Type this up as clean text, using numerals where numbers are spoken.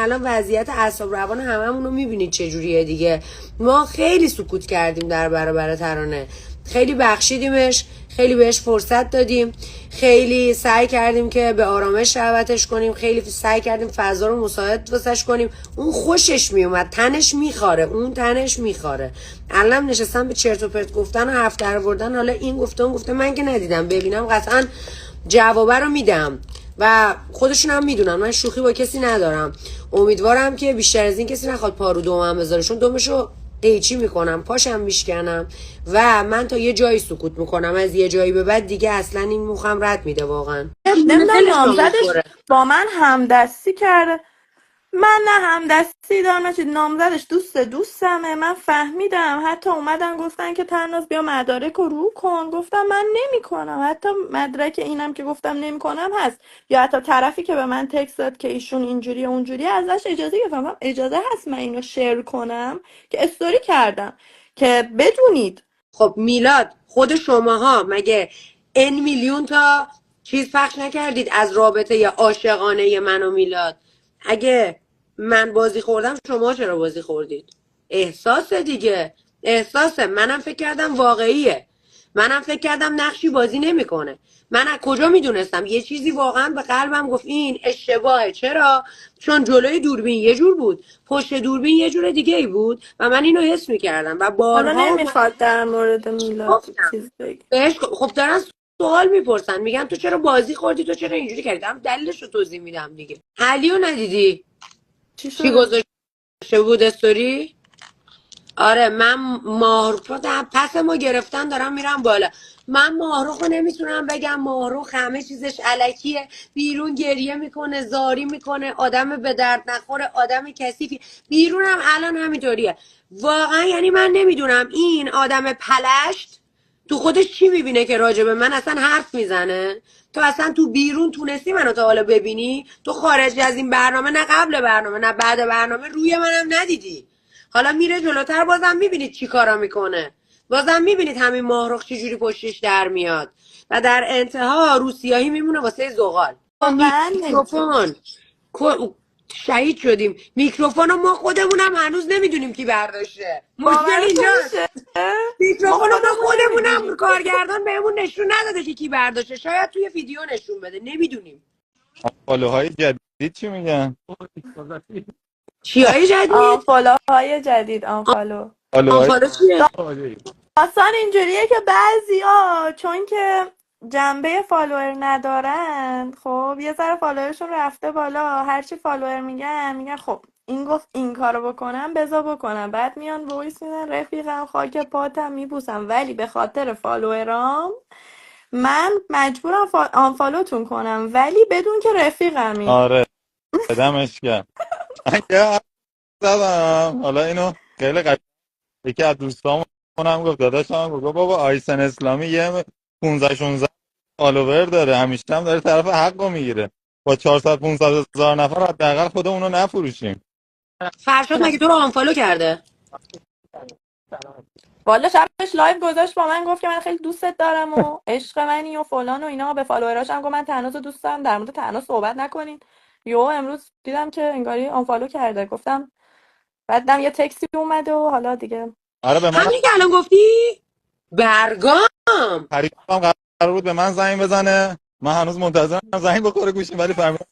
الان وضعیت اعصاب روان هممون رو میبینید چجوریه دیگه. ما خیلی سکوت کردیم در برابر ترانه، خیلی بخشیدیمش، خیلی بهش فرصت دادیم، خیلی سعی کردیم که به آرامش دعوتش کنیم، خیلی سعی کردیم فضا رو مساعد واسش کنیم. اون خوشش میومد، تنش میخاره، اون تنش میخاره. الان نشستم به چرت و پرت گفتن و حرف در آوردن، حالا این گفته اون گفته، من که ندیدم، ببینم قطعا جوابه رو میدم و خودشون هم میدونن من شوخی با کسی ندارم. امیدوارم که بیشتر از این کسی نخواد پارو دومم بذاره، چون دومشو قیچی میکنم، پاشم میشکنم و من تا یه جایی سکوت میکنم، از یه جایی به بعد دیگه اصلا این مخم رد میده واقعا. نمیدونم نامزدش با من همدستی کرده. من نه همدستی دارم نه چیز. نامزدش دوستمه. من فهمیدم، حتی اومدن گفتن که ترناز بیا مدارک رو کن، گفتم من نمی کنم. حتی مدرک اینم که گفتم نمی کنم هست، یا حتی طرفی که به من تکست داد که ایشون اینجوری اونجوری ازش اجازه گرفتم. اجازه هست من اینو شیر کنم که استوری کردم که بدونید. خب میلاد، خود شماها مگه ان میلیون تا چیز پخش نکردید از رابطه یا عاشقانه من و میلاد؟ اگه من بازی خوردم شما چرا بازی خوردید؟ احساس دیگه، احساسه. منم فکر کردم واقعیه، منم فکر کردم نقشی بازی نمیکنه. من از کجا میدونستم؟ یه چیزی واقعا به قلبم گفت این اشتباهه. چرا؟ چون جلوی دوربین یه جور بود، پشت دوربین یه جور دیگه ای بود و من اینو حس میکردم و حالا بارها نمیخواد در مورد میلاد گفتم چیز بگی. بهش. خب دارن سوال میپرسن، میگن تو چرا بازی خوردی، تو چرا اینجوری کردی، هم دلیلش رو توضیح میدم دیگه. علیو ندیدی چی چی شده؟ گذاشته بود استوری؟ آره، من ماهرخ پس ما گرفتن دارم میرم بالا. من ماهرخ رو نمیتونم بگم، ماهرخ همه چیزش علکیه، بیرون گریه میکنه، زاری میکنه، آدم به درد نخوره، آدم کثیفی. بیرون هم الان همینطوریه واقعا. یعنی من نمیدونم این آدم پلشت تو خودش چی میبینه که راجبه من اصلا حرف میزنه. تو اصلا تو بیرون تونستی منو تا حالا ببینی؟ تو خارج از این برنامه، نه قبل برنامه نه بعد برنامه، روی منم ندیدی. حالا میره جلوتر بازم میبینید چی کارا میکنه، بازم میبینید همین ماهرخ چی جوری پشتش در میاد و در انتها روسیاهی میمونه واسه زغال. واقعا میکروفون شهید شدیم. میکروفون رو ما خودمونم هنوز نمیدونیم کی برداشته. مشکل باورتون اینجاست. میشه میکروفون ما رو ما خودمون خودمونم، نمیدونیم. کارگردان بهمون نشون نداده که کی برداشته، شاید توی ویدیو نشون بده، نمیدونیم. فالوهای جدید چی میگن؟ چیای جدید؟ آنفالوهای جدید. آنفالو فالوهای آنفالو چیه؟ داستان اینجوریه که بعضیا چون که جنبه فالوور ندارن، خب یه ذره فالوورشون رفته بالا، هرچی فالوور میگن خب این گفت این کارو بکنم بذار بکنم، بعد میان وایس میدن رفیقم خاک پاتم میبوسم، ولی به خاطر فالوورام من مجبورم آنفالوتون کنم، ولی بدون که رفیقمی. آره دمش گرم. من یه حرف زدم حالا اینو خیلی قشنگ یکی از دوستامون هم گفت، داداشم گفت بابا آیسن اسلامی یه 15 16 فالوور داره، همیشه هم داره طرف حقو میگیره، با 400 500 هزار نفر حداقل خودمون رو نفروشیم. فرشاد مگه تو رو آنفالو کرده؟ والا شبش لایو گذاشت با من، گفت که من خیلی دوستت دارم و عشق منی و فلان و اینا. به فالووراش هم گفت من تناز دوست دارم، در مورد تناز صحبت نکنین. یو امروز دیدم که انگاری آنفالو کرده. گفتم بعدم یه تکسی اومده و حالا دیگه. آره به من همین که الان گفتی برگام. پریسا هم قرار بود به من زنگ بزنه، من هنوز منتظرم زنگ بخوره گوشیم، ولی فهمیدم